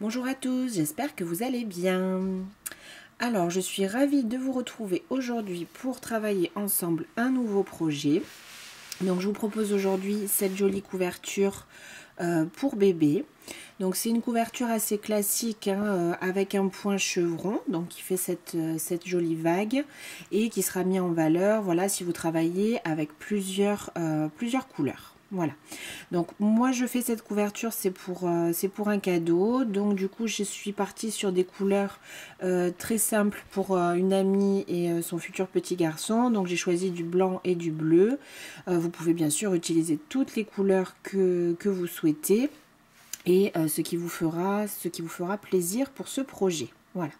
Bonjour à tous, j'espère que vous allez bien. Alors, je suis ravie de vous retrouver aujourd'hui pour travailler ensemble un nouveau projet. Donc, je vous propose aujourd'hui cette jolie couverture pour bébé. Donc, c'est une couverture assez classique avec un point chevron, donc qui fait cette jolie vague et qui sera mis en valeur, voilà, si vous travaillez avec plusieurs couleurs. Voilà, donc moi je fais cette couverture, c'est pour un cadeau. Donc du coup je suis partie sur des couleurs très simples pour une amie et son futur petit garçon. Donc j'ai choisi du blanc et du bleu. Vous pouvez bien sûr utiliser toutes les couleurs que vous souhaitez et ce qui vous fera plaisir pour ce projet. Voilà.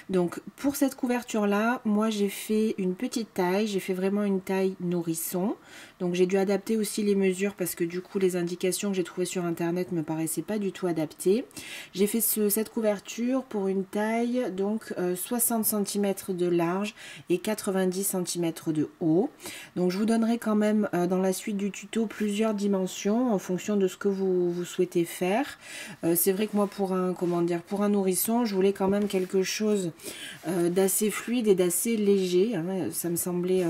Donc pour cette couverture là, moi j'ai fait une petite taille, j'ai fait vraiment une taille nourrisson. Donc j'ai dû adapter aussi les mesures parce que du coup les indications que j'ai trouvées sur internet me paraissaient pas du tout adaptées. J'ai fait cette couverture pour une taille donc 60 cm de large et 90 cm de haut. Donc je vous donnerai quand même dans la suite du tuto plusieurs dimensions en fonction de ce que vous souhaitez faire. C'est vrai que moi pour un nourrisson, je voulais quand même quelque chose d'assez fluide et d'assez léger. Ça me semblait,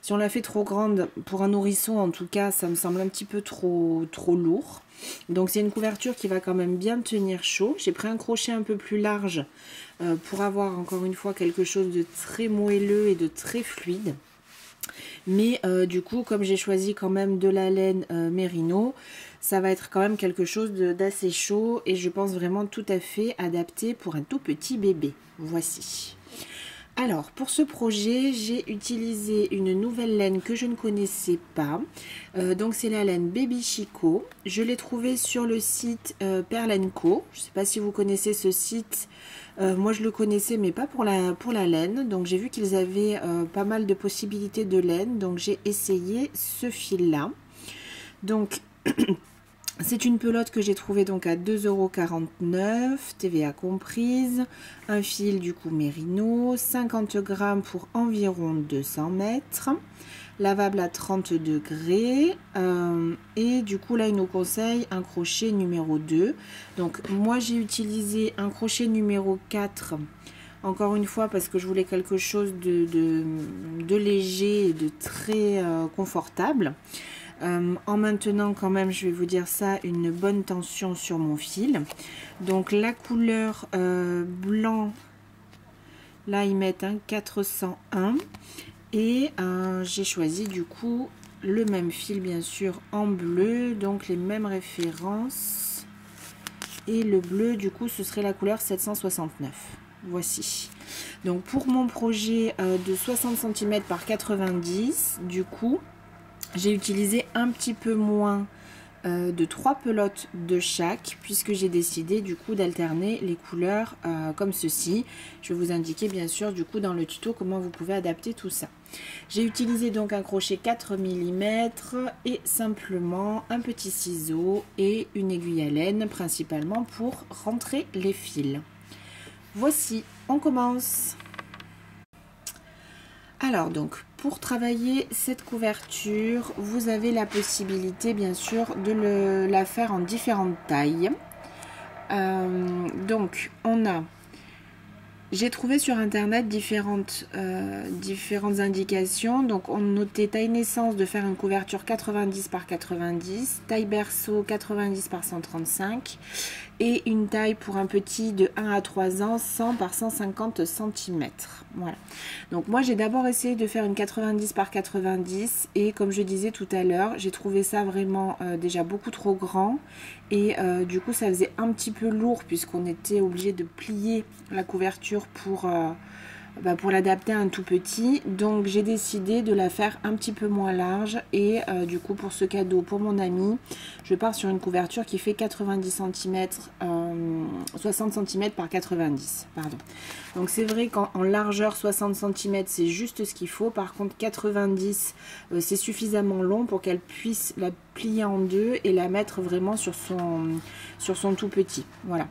si on la fait trop grande pour un nourrisson, en tout cas, ça me semble un petit peu trop lourd. Donc c'est une couverture qui va quand même bien tenir chaud. J'ai pris un crochet un peu plus large pour avoir encore une fois quelque chose de très moelleux et de très fluide. Mais du coup, comme j'ai choisi quand même de la laine mérino, ça va être quand même quelque chose d'assez chaud et je pense vraiment tout à fait adapté pour un tout petit bébé. Voici. Alors, pour ce projet, j'ai utilisé une nouvelle laine que je ne connaissais pas. Donc, c'est la laine Baby Chico. Je l'ai trouvée sur le site Perle & Co. Je ne sais pas si vous connaissez ce site. Moi, je le connaissais, mais pas pour la laine. Donc, j'ai vu qu'ils avaient pas mal de possibilités de laine. Donc, j'ai essayé ce fil-là. Donc... C'est une pelote que j'ai trouvée donc à 2,49 €, TVA comprise. Un fil du coup mérino, 50 grammes pour environ 200 mètres. Lavable à 30 degrés. Et du coup là il nous conseille un crochet numéro 2. Donc moi j'ai utilisé un crochet numéro 4. Encore une fois parce que je voulais quelque chose de léger et de très confortable. En maintenant quand même, je vais vous dire ça, une bonne tension sur mon fil. Donc la couleur blanc, là ils mettent un 401 et j'ai choisi du coup le même fil bien sûr en bleu, donc les mêmes références. Et le bleu du coup ce serait la couleur 769. Voici. Donc pour mon projet de 60 cm par 90, du coup j'ai utilisé un petit peu moins de 3 pelotes de chaque puisque j'ai décidé du coup d'alterner les couleurs comme ceci. Je vais vous indiquer bien sûr du coup dans le tuto comment vous pouvez adapter tout ça. J'ai utilisé donc un crochet 4 mm et simplement un petit ciseau et une aiguille à laine principalement pour rentrer les fils. Voici, on commence. Alors donc pour travailler cette couverture, vous avez la possibilité bien sûr de la faire en différentes tailles. Donc on a, j'ai trouvé sur internet différentes indications. Donc on notait taille naissance de faire une couverture 90 par 90, taille berceau 90 par 135 et une taille pour un petit de 1 à 3 ans 100 par 150 cm. Voilà. Donc moi j'ai d'abord essayé de faire une 90 par 90 et comme je disais tout à l'heure, j'ai trouvé ça vraiment déjà beaucoup trop grand et du coup ça faisait un petit peu lourd puisqu'on était obligé de plier la couverture pour l'adapter à un tout petit. Donc j'ai décidé de la faire un petit peu moins large et du coup pour ce cadeau pour mon ami, je pars sur une couverture qui fait 90 cm, 60 cm par 90, pardon. Donc c'est vrai qu'en largeur 60 cm c'est juste ce qu'il faut. Par contre 90 c'est suffisamment long pour qu'elle puisse la plier en deux et la mettre vraiment sur son tout petit. Voilà.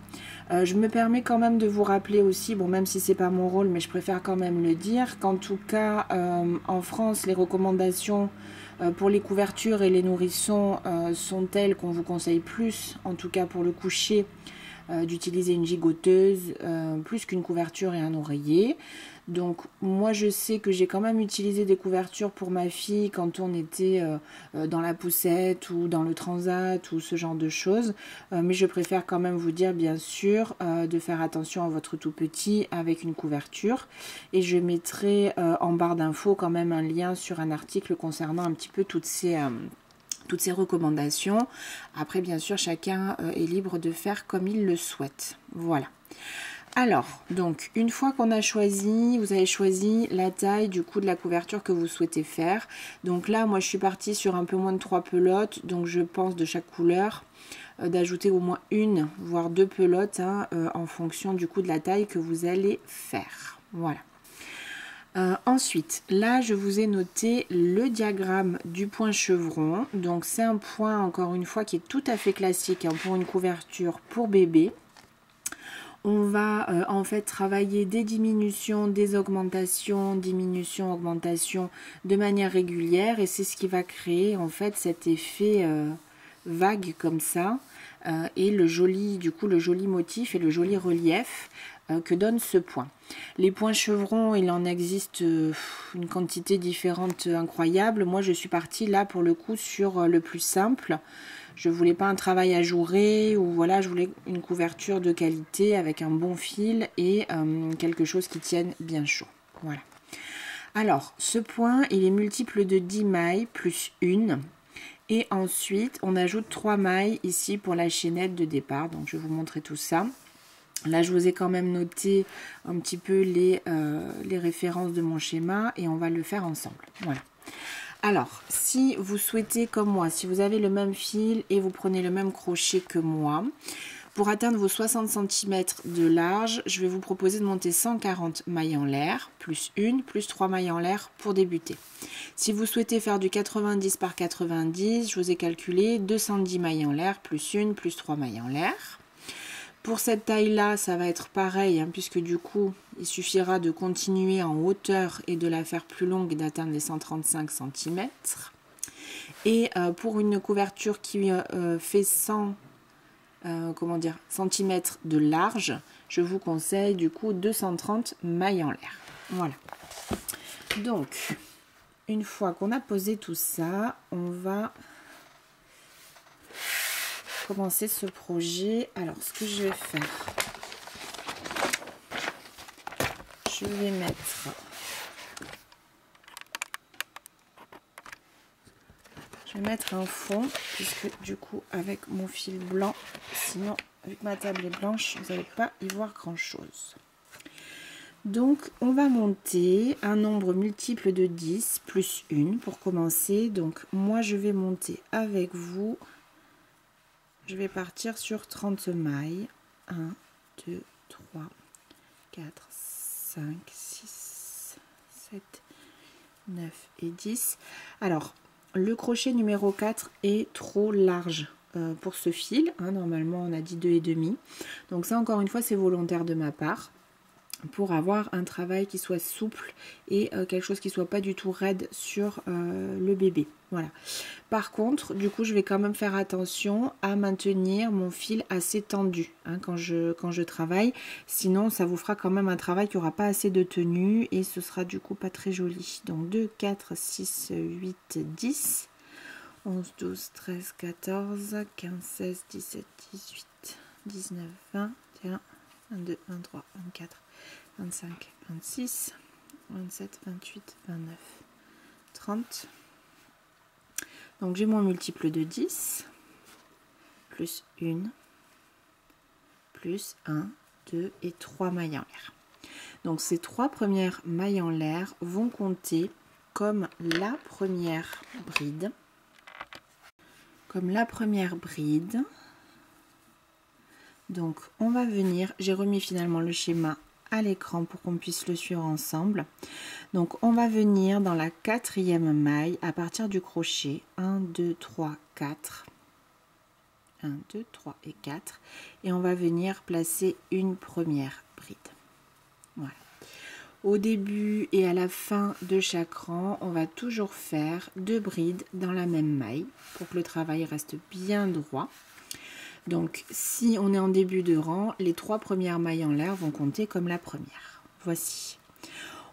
Je me permets quand même de vous rappeler aussi, bon même si c'est pas mon rôle mais je préfère quand même le dire, qu'en tout cas en France les recommandations pour les couvertures et les nourrissons sont telles qu'on vous conseille plus, en tout cas pour le coucher, d'utiliser une gigoteuse plus qu'une couverture et un oreiller. Donc moi je sais que j'ai quand même utilisé des couvertures pour ma fille quand on était dans la poussette ou dans le transat ou ce genre de choses. Mais je préfère quand même vous dire bien sûr de faire attention à votre tout petit avec une couverture. Et je mettrai en barre d'infos quand même un lien sur un article concernant un petit peu toutes ces recommandations. Après bien sûr chacun est libre de faire comme il le souhaite. Voilà. Alors, donc, une fois qu'on a choisi, vous avez choisi la taille du coup de la couverture que vous souhaitez faire. Donc là, moi, je suis partie sur un peu moins de 3 pelotes. Donc, je pense de chaque couleur d'ajouter au moins une, voire 2 pelotes en fonction du coup de la taille que vous allez faire. Voilà. Ensuite, là, je vous ai noté le diagramme du point chevron. Donc, c'est un point, encore une fois, qui est tout à fait classique pour une couverture pour bébé. On va en fait travailler des diminutions, des augmentations, diminutions, augmentations de manière régulière et c'est ce qui va créer en fait cet effet vague comme ça et le joli motif et le joli relief que donne ce point. Les points chevrons, il en existe une quantité différente incroyable. Moi je suis partie là pour le coup sur le plus simple. Je voulais pas un travail ajouré ou voilà, je voulais une couverture de qualité avec un bon fil et quelque chose qui tienne bien chaud. Voilà. Alors, ce point, il est multiple de 10 mailles plus une. Et ensuite, on ajoute 3 mailles ici pour la chaînette de départ. Donc, je vais vous montrer tout ça. Là, je vous ai quand même noté un petit peu les références de mon schéma et on va le faire ensemble. Voilà. Alors, si vous souhaitez comme moi, si vous avez le même fil et vous prenez le même crochet que moi, pour atteindre vos 60 cm de large, je vais vous proposer de monter 140 mailles en l'air, plus une, plus 3 mailles en l'air pour débuter. Si vous souhaitez faire du 90 par 90, je vous ai calculé 210 mailles en l'air, plus une, plus 3 mailles en l'air. Pour cette taille-là, ça va être pareil, puisque du coup, il suffira de continuer en hauteur et de la faire plus longue et d'atteindre les 135 cm. Et pour une couverture qui fait 100 cm de large, je vous conseille du coup 230 mailles en l'air. Voilà. Donc, une fois qu'on a posé tout ça, on va commencer ce projet. Alors, ce que je vais faire, je vais mettre un fond, puisque du coup, avec mon fil blanc, sinon, avec ma table est blanche, vous n'allez pas y voir grand-chose. Donc, on va monter un nombre multiple de 10 plus 1 pour commencer. Donc, moi, je vais monter avec vous. Je vais partir sur 30 mailles. 1, 2, 3, 4, 5, 6, 7, 9 et 10. Alors, le crochet numéro 4 est trop large pour ce fil. Normalement, on a dit 2,5. Donc ça, encore une fois, c'est volontaire de ma part, pour avoir un travail qui soit souple et quelque chose qui soit pas du tout raide sur le bébé. Voilà. Par contre, du coup, je vais quand même faire attention à maintenir mon fil assez tendu quand je travaille. Sinon, ça vous fera quand même un travail qui n'aura pas assez de tenue et ce sera du coup pas très joli. Donc 2, 4, 6, 8, 10, 11, 12, 13, 14, 15, 16, 17, 18, 19, 20, 21, 22, 23, 24, 25, 26, 27, 28, 29, 30. Donc j'ai mon multiple de 10, plus 1, plus 1, 2 et 3 mailles en l'air. Donc ces 3 premières mailles en l'air vont compter comme la première bride. Donc on va venir, j'ai remis finalement le schéma à l'écran pour qu'on puisse le suivre ensemble. Donc on va venir dans la 4e maille à partir du crochet 1, 2, 3, 4. 1, 2, 3 et 4. Et on va venir placer une première bride. Voilà. Au début et à la fin de chaque rang, on va toujours faire 2 brides dans la même maille pour que le travail reste bien droit. Donc si on est en début de rang, les 3 premières mailles en l'air vont compter comme la première. Voici.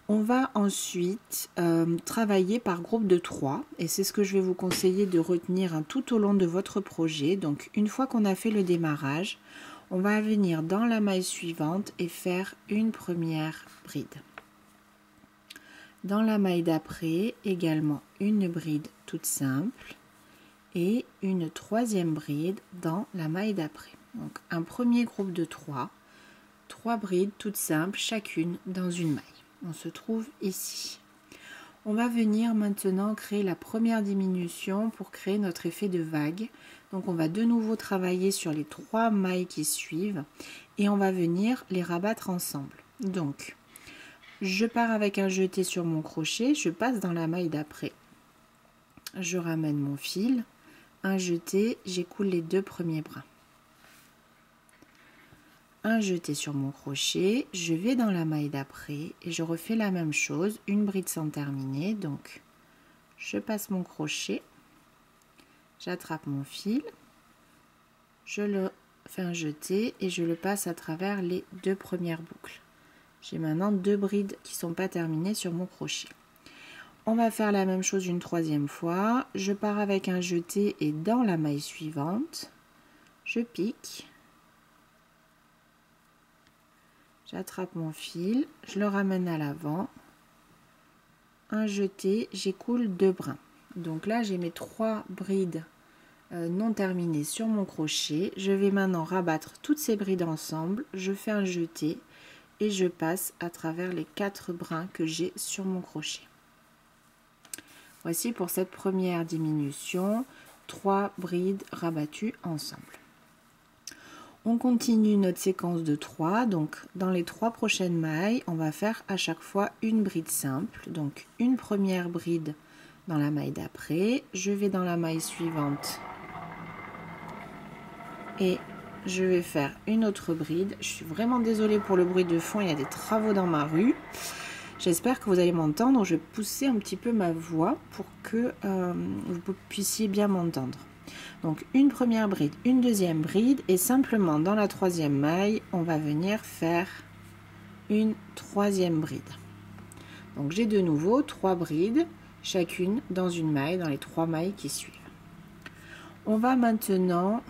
On va ensuite travailler par groupe de 3 et c'est ce que je vais vous conseiller de retenir tout au long de votre projet. Donc une fois qu'on a fait le démarrage, on va venir dans la maille suivante et faire une première bride. Dans la maille d'après, également une bride toute simple et une troisième bride dans la maille d'après. Donc un premier groupe de 3 brides toutes simples, chacune dans une maille. On se trouve ici. On va venir maintenant créer la première diminution pour créer notre effet de vague. Donc on va de nouveau travailler sur les 3 mailles qui suivent et on va venir les rabattre ensemble. Donc je pars avec un jeté sur mon crochet, je passe dans la maille d'après. Je ramène mon fil, un jeté, j'écoule les 2 premiers brins. Un jeté sur mon crochet, je vais dans la maille d'après et je refais la même chose, une bride sans terminer. Donc je passe mon crochet, j'attrape mon fil, je le fais un jeté et je le passe à travers les 2 premières boucles. J'ai maintenant 2 brides qui ne sont pas terminées sur mon crochet. On va faire la même chose une troisième fois. Je pars avec un jeté et dans la maille suivante, je pique. J'attrape mon fil, je le ramène à l'avant, un jeté, j'écoule 2 brins. Donc là, j'ai mes 3 brides non terminées sur mon crochet. Je vais maintenant rabattre toutes ces brides ensemble, je fais un jeté et je passe à travers les 4 brins que j'ai sur mon crochet. Voici pour cette première diminution, 3 brides rabattues ensemble. On continue notre séquence de 3, donc dans les 3 prochaines mailles, on va faire à chaque fois une bride simple. Donc une première bride dans la maille d'après, je vais dans la maille suivante et je vais faire une autre bride. Je suis vraiment désolée pour le bruit de fond, il y a des travaux dans ma rue. J'espère que vous allez m'entendre, je vais pousser un petit peu ma voix pour que vous puissiez bien m'entendre. Donc une première bride, une deuxième bride et simplement dans la troisième maille, on va venir faire une troisième bride. Donc j'ai de nouveau 3 brides, chacune dans une maille, dans les 3 mailles qui suivent. On va maintenant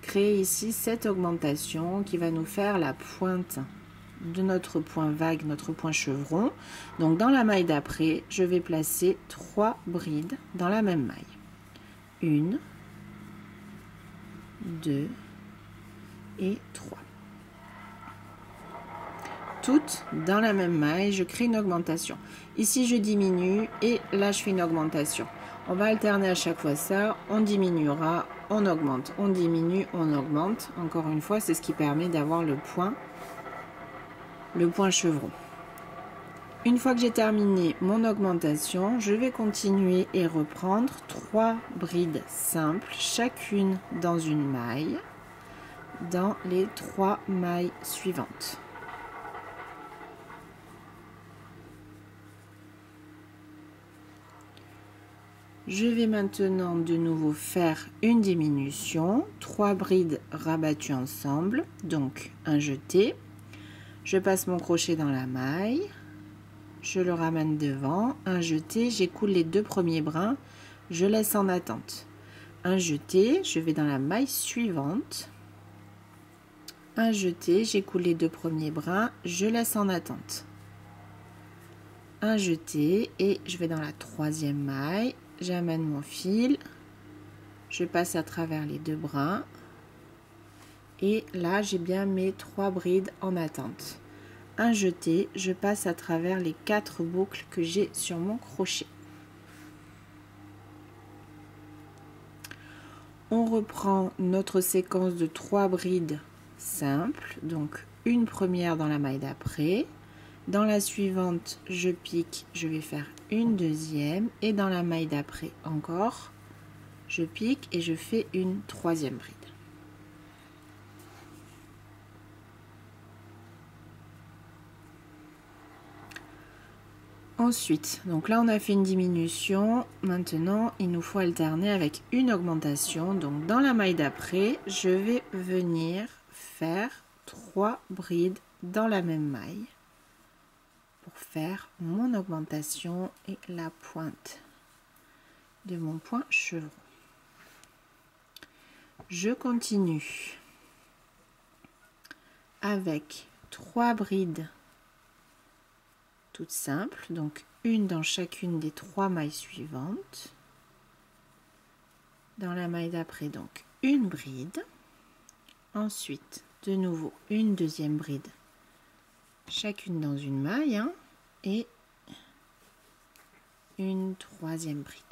créer ici cette augmentation qui va nous faire la pointe de notre point vague, notre point chevron. Donc dans la maille d'après, je vais placer 3 brides dans la même maille. 1, 2 et 3. Toutes dans la même maille, je crée une augmentation. Ici, je diminue et là, je fais une augmentation. On va alterner à chaque fois ça. On diminuera, on augmente. On diminue, on augmente. Encore une fois, c'est ce qui permet d'avoir le point chevron. Une fois que j'ai terminé mon augmentation, je vais continuer et reprendre 3 brides simples, chacune dans une maille, dans les 3 mailles suivantes. Je vais maintenant de nouveau faire une diminution, 3 brides rabattues ensemble, donc un jeté. Je passe mon crochet dans la maille. Je le ramène devant, un jeté, j'écoule les 2 premiers brins, je laisse en attente. Un jeté, je vais dans la maille suivante. Un jeté, j'écoule les 2 premiers brins, je laisse en attente. Un jeté et je vais dans la troisième maille, j'amène mon fil, je passe à travers les 2 brins et là j'ai bien mes 3 brides en attente. Un jeté, je passe à travers les 4 boucles que j'ai sur mon crochet. On reprend notre séquence de 3 brides simples, donc une première dans la maille d'après. Dans la suivante, je pique, je vais faire une deuxième et dans la maille d'après encore, je pique et je fais une troisième bride. Ensuite, donc là on a fait une diminution, maintenant il nous faut alterner avec une augmentation. Donc dans la maille d'après, je vais venir faire 3 brides dans la même maille pour faire mon augmentation et la pointe de mon point chevron. Je continue avec 3 brides toutes simples, donc une dans chacune des 3 mailles suivantes. Dans la maille d'après, donc une bride, ensuite de nouveau une deuxième bride, chacune dans une maille, hein, et une troisième bride.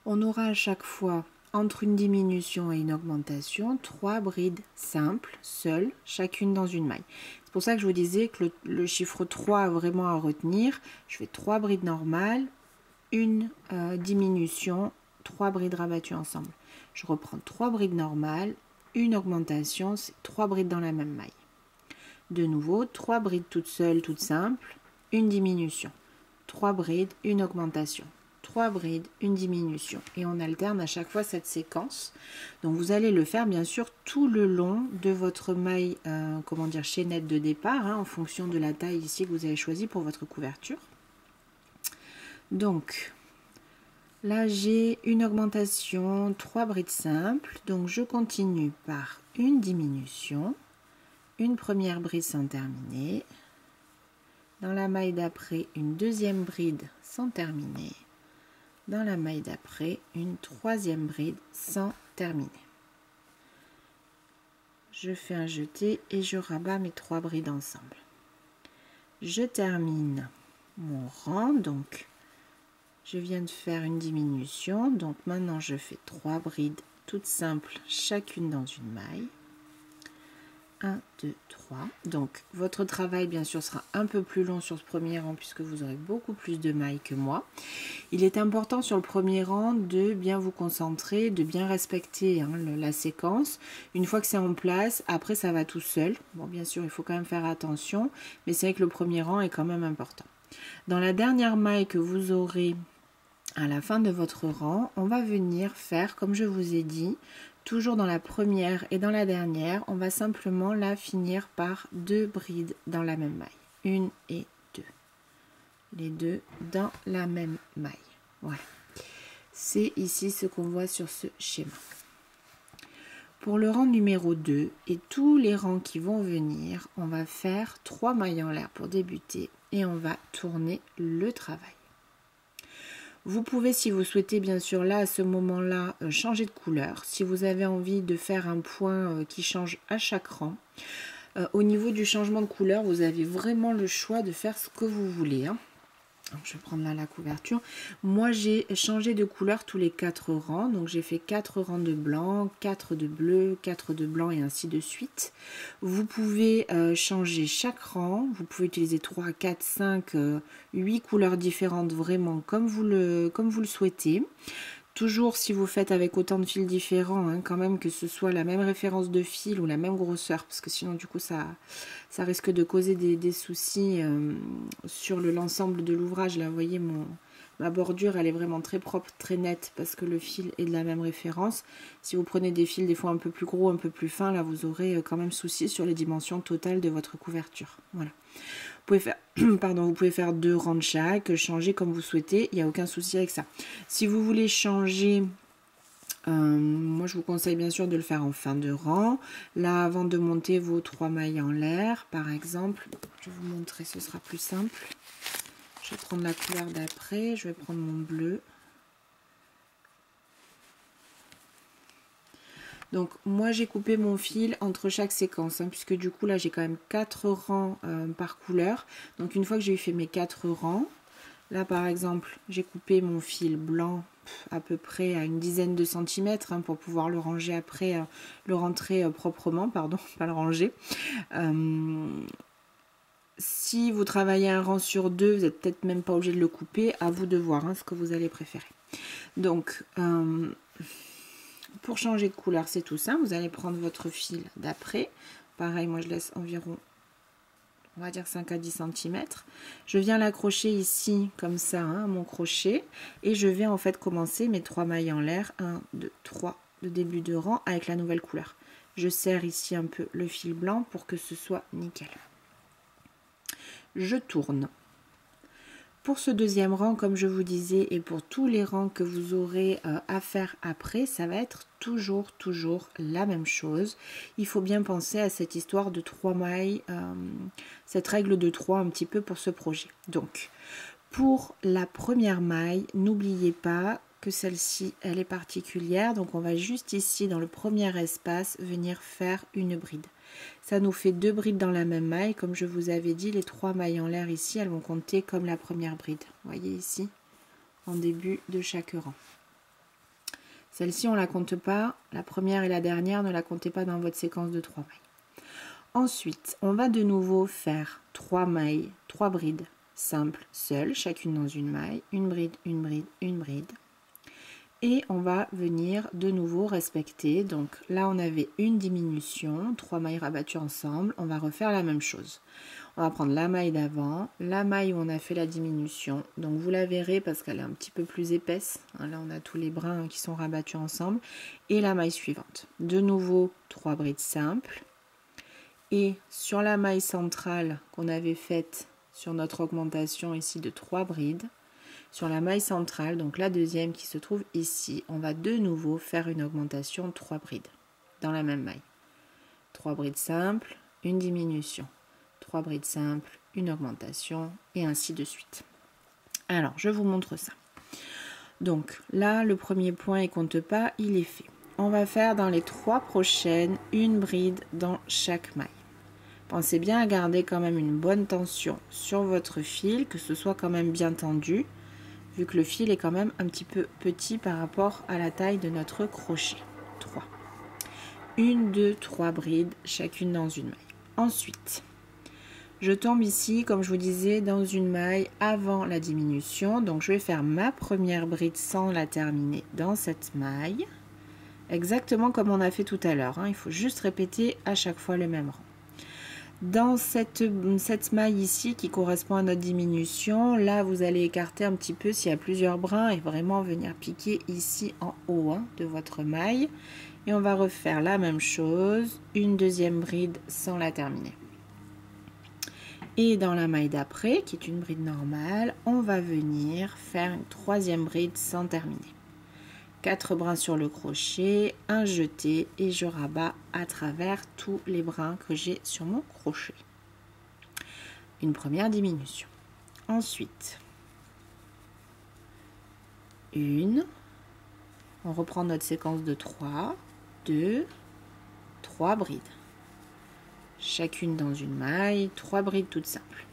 On aura à chaque fois, entre une diminution et une augmentation, 3 brides simples, seules, chacune dans une maille. C'est pour ça que je vous disais que le chiffre 3 a vraiment à retenir. Je fais 3 brides normales, une diminution, 3 brides rabattues ensemble. Je reprends 3 brides normales, une augmentation, c'est 3 brides dans la même maille. De nouveau, 3 brides toutes seules, toutes simples, une diminution, 3 brides, une augmentation. 3 brides, une diminution, et on alterne à chaque fois cette séquence. Donc vous allez le faire bien sûr tout le long de votre maille comment dire, chaînette de départ, hein, en fonction de la taille ici que vous avez choisi pour votre couverture. Donc là j'ai une augmentation, 3 brides simples, donc je continue par une diminution, une première bride sans terminer, dans la maille d'après une deuxième bride sans terminer, dans la maille d'après une troisième bride sans terminer. Je fais un jeté et je rabats mes 3 brides ensemble. Je termine mon rang, donc je viens de faire une diminution, donc maintenant je fais 3 brides toutes simples, chacune dans une maille. 1, 2, 3. Donc votre travail bien sûr sera un peu plus long sur ce premier rang puisque vous aurez beaucoup plus de mailles que moi. Il est important sur le premier rang de bien vous concentrer, de bien respecter la séquence. Une fois que c'est en place, après ça va tout seul. Bon, bien sûr il faut quand même faire attention, mais c'est vrai que le premier rang est quand même important. Dans la dernière maille que vous aurez à la fin de votre rang, on va venir faire, comme je vous ai dit, toujours dans la première et dans la dernière, on va simplement la finir par 2 brides dans la même maille. 1 et 2. Les deux dans la même maille. Voilà. C'est ici ce qu'on voit sur ce schéma. Pour le rang numéro 2 et tous les rangs qui vont venir, on va faire 3 mailles en l'air pour débuter et on va tourner le travail. Vous pouvez, si vous souhaitez, bien sûr, là, à ce moment-là, changer de couleur. Si vous avez envie de faire un point qui change à chaque rang. Au niveau du changement de couleur, vous avez vraiment le choix de faire ce que vous voulez, hein. Donc, je vais prendre là la couverture. Moi, j'ai changé de couleur tous les 4 rangs. Donc, j'ai fait 4 rangs de blanc, 4 de bleu, 4 de blanc et ainsi de suite. Vous pouvez changer chaque rang. Vous pouvez utiliser 3, 4, 5, 8 couleurs différentes vraiment comme vous le souhaitez. Toujours si vous faites avec autant de fils différents, hein, quand même que ce soit la même référence de fil ou la même grosseur, parce que sinon du coup ça risque de causer des soucis sur l'ensemble de l'ouvrage. Là vous voyez ma bordure elle est vraiment très propre, très nette parce que le fil est de la même référence. Si vous prenez des fils des fois un peu plus gros, un peu plus fins, là vous aurez quand même souci sur les dimensions totales de votre couverture. Voilà. Vous pouvez faire 2 rangs de chaque, changer comme vous souhaitez, il n'y a aucun souci avec ça. Si vous voulez changer, moi je vous conseille bien sûr de le faire en fin de rang. Là, avant de monter vos 3 mailles en l'air, par exemple, je vais vous montrer, ce sera plus simple. Je vais prendre la couleur d'après, je vais prendre mon bleu. Donc moi j'ai coupé mon fil entre chaque séquence, hein, puisque du coup là j'ai quand même 4 rangs par couleur. Donc une fois que j'ai fait mes 4 rangs, là par exemple j'ai coupé mon fil blanc à peu près à une dizaine de centimètres, hein, pour pouvoir le ranger après, le rentrer proprement, pardon, pas le ranger. Si vous travaillez un rang sur 2, vous n'êtes peut-être même pas obligé de le couper, à vous de voir, hein, ce que vous allez préférer. Donc pour changer de couleur, c'est tout simple. Vous allez prendre votre fil d'après. Pareil, moi je laisse environ on va dire 5 à 10 cm. Je viens l'accrocher ici, comme ça, hein, à mon crochet. Et je vais en fait commencer mes 3 mailles en l'air. 1, 2, 3 de début de rang avec la nouvelle couleur. Je serre ici un peu le fil blanc pour que ce soit nickel. Je tourne. Pour ce deuxième rang, comme je vous disais, et pour tous les rangs que vous aurez à faire après, ça va être toujours la même chose. Il faut bien penser à cette histoire de 3 mailles, cette règle de 3 un petit peu pour ce projet. Donc, pour la première maille, n'oubliez pas que celle-ci, elle est particulière. Donc, on va juste ici, dans le premier espace, venir faire une bride. Ça nous fait 2 brides dans la même maille. Comme je vous avais dit, les 3 mailles en l'air ici, elles vont compter comme la première bride. Vous voyez ici, en début de chaque rang. Celle-ci, on ne la compte pas. La première et la dernière, ne la comptez pas dans votre séquence de 3 mailles. Ensuite, on va de nouveau faire 3 mailles, 3 brides simples, seules, chacune dans une maille. Une bride, une bride, une bride. Et on va venir de nouveau respecter, donc là on avait une diminution, 3 mailles rabattues ensemble, on va refaire la même chose. On va prendre la maille d'avant, la maille où on a fait la diminution, donc vous la verrez parce qu'elle est un petit peu plus épaisse, hein, là on a tous les brins qui sont rabattus ensemble, et la maille suivante. De nouveau 3 brides simples, et sur la maille centrale qu'on avait faite sur notre augmentation ici de 3 brides, sur la maille centrale, donc la deuxième qui se trouve ici, on va de nouveau faire une augmentation 3 brides dans la même maille. 3 brides simples, une diminution. 3 brides simples, une augmentation et ainsi de suite. Alors, je vous montre ça. Donc là, le premier point, il compte pas, il est fait. On va faire dans les 3 prochaines une bride dans chaque maille. Pensez bien à garder quand même une bonne tension sur votre fil, que ce soit quand même bien tendu, vu que le fil est quand même un petit peu petit par rapport à la taille de notre crochet. 3. 1, 2, 3 brides, chacune dans une maille. Ensuite, je tombe ici, comme je vous disais, dans une maille avant la diminution. Donc, je vais faire ma première bride sans la terminer dans cette maille. Exactement comme on a fait tout à l'heure. Il faut juste répéter à chaque fois le même rang. Dans cette maille ici qui correspond à notre diminution, là vous allez écarter un petit peu s'il y a plusieurs brins et vraiment venir piquer ici en haut de votre maille. Et on va refaire la même chose, une deuxième bride sans la terminer. Et dans la maille d'après, qui est une bride normale, on va venir faire une troisième bride sans terminer. 4 brins sur le crochet, un jeté et je rabats à travers tous les brins que j'ai sur mon crochet. Une première diminution. Ensuite, on reprend notre séquence de 3, 2, 3 brides. Chacune dans une maille, 3 brides toutes simples.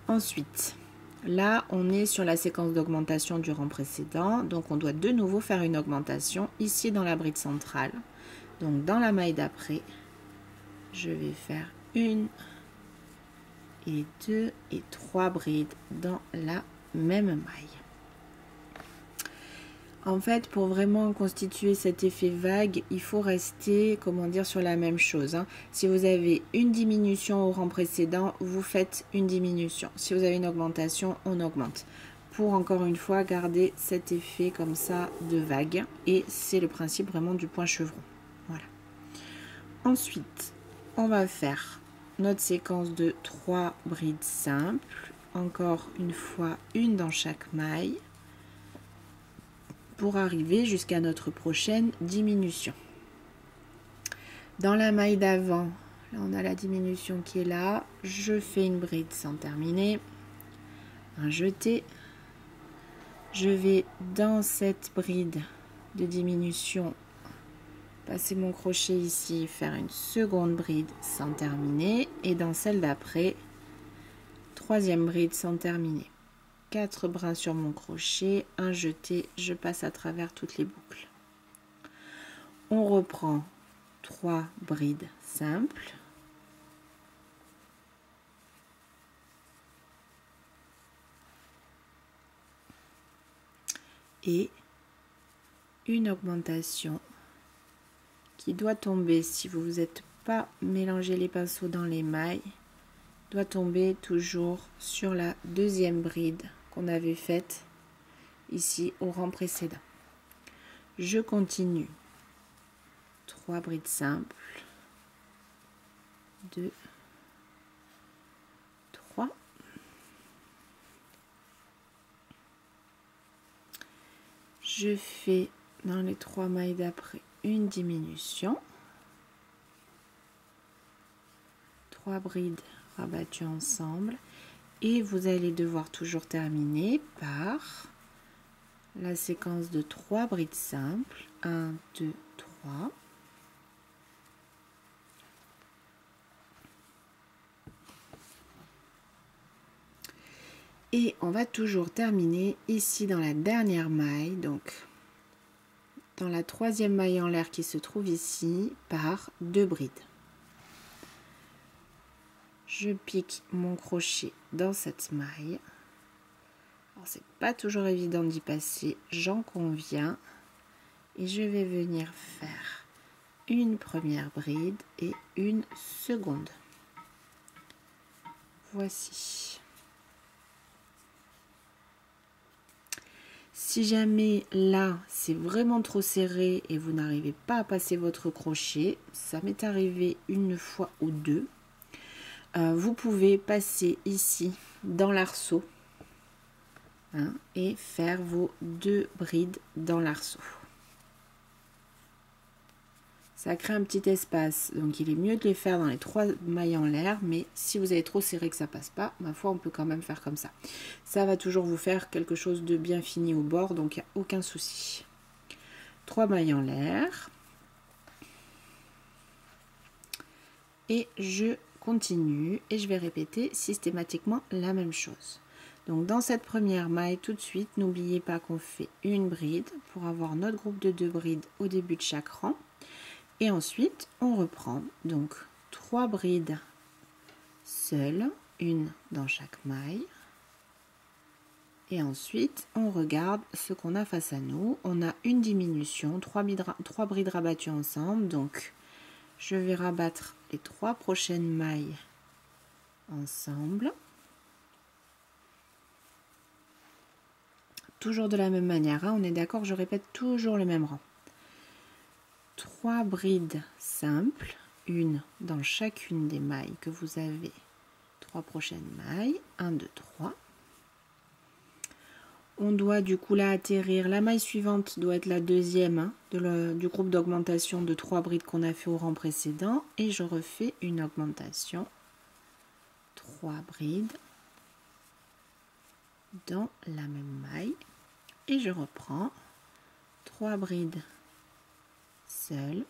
Ensuite, là, on est sur la séquence d'augmentation du rang précédent, donc on doit de nouveau faire une augmentation ici dans la bride centrale. Donc dans la maille d'après, je vais faire 1 et 2 et 3 brides dans la même maille. En fait, pour vraiment constituer cet effet vague, il faut rester, comment dire, sur la même chose. Si vous avez une diminution au rang précédent, vous faites une diminution. Si vous avez une augmentation, on augmente. Pour encore une fois garder cet effet comme ça de vague. Et c'est le principe vraiment du point chevron. Voilà. Ensuite, on va faire notre séquence de 3 brides simples. Encore une fois, une dans chaque maille, pour arriver jusqu'à notre prochaine diminution. Dans la maille d'avant, là on a la diminution qui est là, je fais une bride sans terminer, un jeté, je vais dans cette bride de diminution passer mon crochet ici, faire une seconde bride sans terminer, et dans celle d'après, troisième bride sans terminer. 4 brins sur mon crochet, un jeté, je passe à travers toutes les boucles. On reprend 3 brides simples. Et une augmentation qui doit tomber si vous n'êtes pas mélangé les pinceaux dans les mailles doit tomber toujours sur la deuxième bride qu'on avait faite ici au rang précédent. Je continue 3 brides simples, 2, 3, je fais dans les 3 mailles d'après une diminution, 3 brides rabattues ensemble, et vous allez devoir toujours terminer par la séquence de 3 brides simples, 1, 2, 3. Et on va toujours terminer ici dans la dernière maille, donc dans la 3e maille en l'air qui se trouve ici, par 2 brides. Je pique mon crochet dans cette maille. Alors c'est pas toujours évident d'y passer, j'en conviens. Et je vais venir faire une première bride et une seconde. Voici. Si jamais là c'est vraiment trop serré et vous n'arrivez pas à passer votre crochet, ça m'est arrivé une fois ou deux, vous pouvez passer ici dans l'arceau et faire vos 2 brides dans l'arceau. Ça crée un petit espace, donc il est mieux de les faire dans les 3 mailles en l'air, mais si vous avez trop serré que ça passe pas, ma foi on peut quand même faire comme ça. Ça va toujours vous faire quelque chose de bien fini au bord, donc il n'y a aucun souci. 3 mailles en l'air. Et je continue et je vais répéter systématiquement la même chose. Donc dans cette première maille, tout de suite, n'oubliez pas qu'on fait une bride pour avoir notre groupe de 2 brides au début de chaque rang. Et ensuite, on reprend donc 3 brides seules, une dans chaque maille. Et ensuite, on regarde ce qu'on a face à nous. On a une diminution, 3 brides rabattues ensemble. Donc, je vais rabattre les 3 prochaines mailles ensemble. Toujours de la même manière, on est d'accord, je répète toujours le même rang. 3 brides simples, une dans chacune des mailles que vous avez, 3 prochaines mailles, 1, 2, 3. On doit du coup là atterrir, la maille suivante doit être la deuxième du groupe d'augmentation de 3 brides qu'on a fait au rang précédent, et je refais une augmentation, 3 brides dans la même maille, et je reprends 3 brides seules,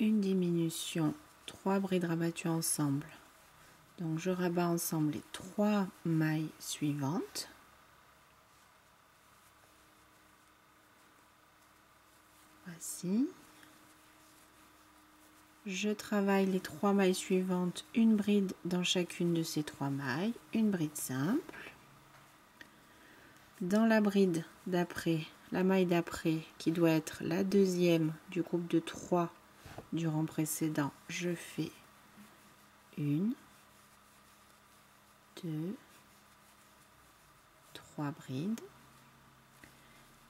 une diminution, 3 brides rabattues ensemble, donc je rabats ensemble les 3 mailles suivantes, voici, je travaille les 3 mailles suivantes, une bride dans chacune de ces 3 mailles, une bride simple, dans la bride d'après, la maille d'après qui doit être la deuxième du groupe de 3 du rang précédent, je fais une, 2, 3 brides,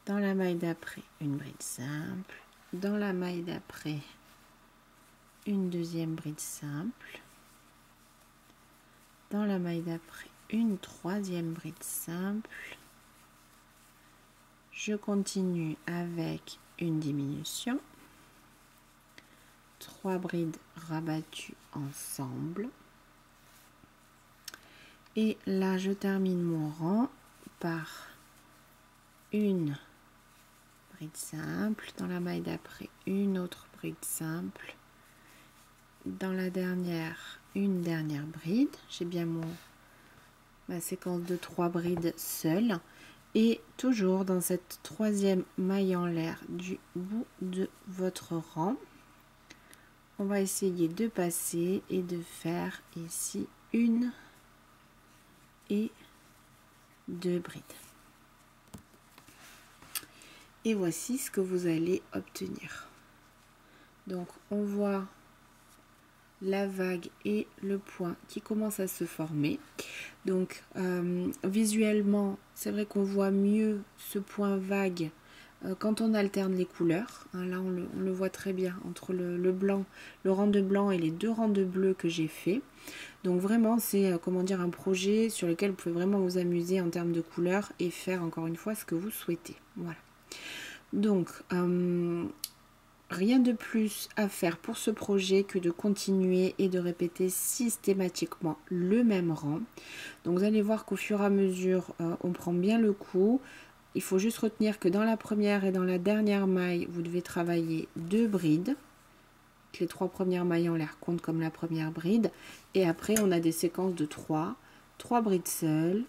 dans la maille d'après une bride simple, dans la maille d'après une deuxième bride simple, dans la maille d'après une troisième bride simple, je continue avec une diminution, 3 brides rabattues ensemble, et là je termine mon rang par une bride simple, dans la maille d'après une autre bride simple, dans la dernière une dernière bride, j'ai bien ma séquence de 3 brides seules, et toujours dans cette troisième maille en l'air du bout de votre rang, on va essayer de passer et de faire ici une et 2 brides. Et voici ce que vous allez obtenir. Donc on voit la vague et le point qui commencent à se former. Donc visuellement, c'est vrai qu'on voit mieux ce point vague quand on alterne les couleurs. Hein, là on le voit très bien entre le blanc, le rang de blanc et les 2 rangs de bleu que j'ai fait. Donc vraiment c'est comment dire, un projet sur lequel vous pouvez vraiment vous amuser en termes de couleurs et faire encore une fois ce que vous souhaitez. Voilà. Donc rien de plus à faire pour ce projet que de continuer et de répéter systématiquement le même rang. Donc vous allez voir qu'au fur et à mesure, on prend bien le coup. Il faut juste retenir que dans la première et dans la dernière maille, vous devez travailler 2 brides. Les 3 premières mailles en l'air comptent comme la première bride. Et après, on a des séquences de 3 brides seules,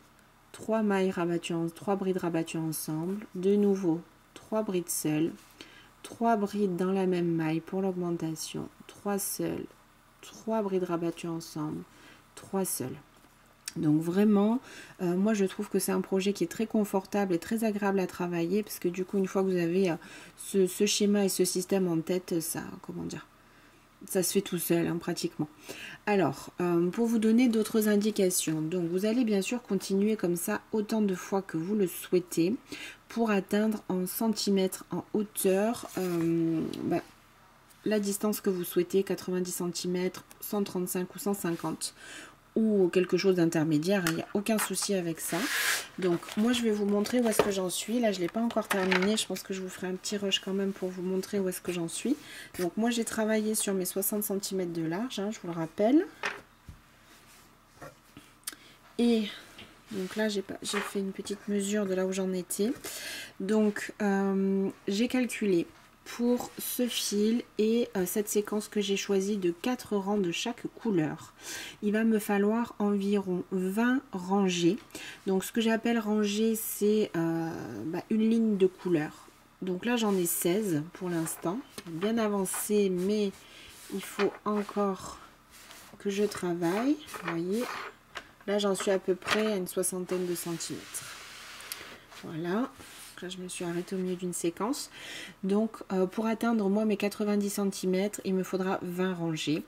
3 mailles rabattues, 3 brides rabattues ensemble, de nouveau 3 brides seules, 3 brides dans la même maille pour l'augmentation, 3 seules, 3 brides rabattues ensemble, 3 seules. Donc vraiment, moi je trouve que c'est un projet qui est très confortable et très agréable à travailler parce que du coup, une fois que vous avez ce schéma et ce système en tête, ça, comment dire, ça se fait tout seul hein, pratiquement. Alors, pour vous donner d'autres indications, donc vous allez bien sûr continuer comme ça autant de fois que vous le souhaitez pour atteindre en centimètres en hauteur la distance que vous souhaitez, 90 cm, 135 ou 150 ou quelque chose d'intermédiaire, il n'y a aucun souci avec ça. Donc moi je vais vous montrer où est-ce que j'en suis. Là je ne l'ai pas encore terminé, je pense que je vous ferai un petit rush quand même pour vous montrer où est-ce que j'en suis. Donc moi j'ai travaillé sur mes 60 cm de large, hein, je vous le rappelle. Et donc là j'ai fait une petite mesure de là où j'en étais. Donc j'ai calculé pour ce fil et cette séquence que j'ai choisie de 4 rangs de chaque couleur. Il va me falloir environ 20 rangées. Donc ce que j'appelle rangée, c'est une ligne de couleur. Donc là j'en ai 16 pour l'instant, bien avancé, mais il faut encore que je travaille. Vous voyez, là j'en suis à peu près à une soixantaine de centimètres. Voilà. Là, je me suis arrêtée au milieu d'une séquence. Donc, pour atteindre, moi, mes 90 cm, il me faudra 20 rangées.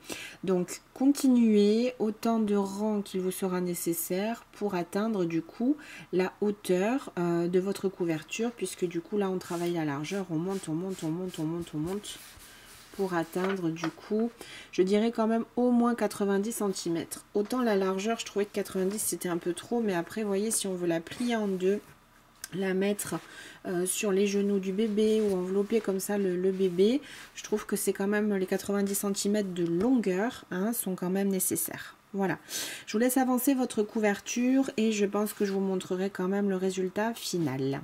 Donc, continuez autant de rangs qu'il vous sera nécessaire pour atteindre, du coup, la hauteur de votre couverture. Puisque, du coup, là, on travaille la largeur. On monte, on monte, on monte, on monte, on monte. Pour atteindre, du coup, je dirais quand même au moins 90 cm. Autant la largeur, je trouvais que 90, c'était un peu trop. Mais après, vous voyez, si on veut la plier en deux, la mettre sur les genoux du bébé ou envelopper comme ça le bébé, je trouve que c'est quand même les 90 cm de longueur hein, sont quand même nécessaires. Voilà, je vous laisse avancer votre couverture et je pense que je vous montrerai quand même le résultat final.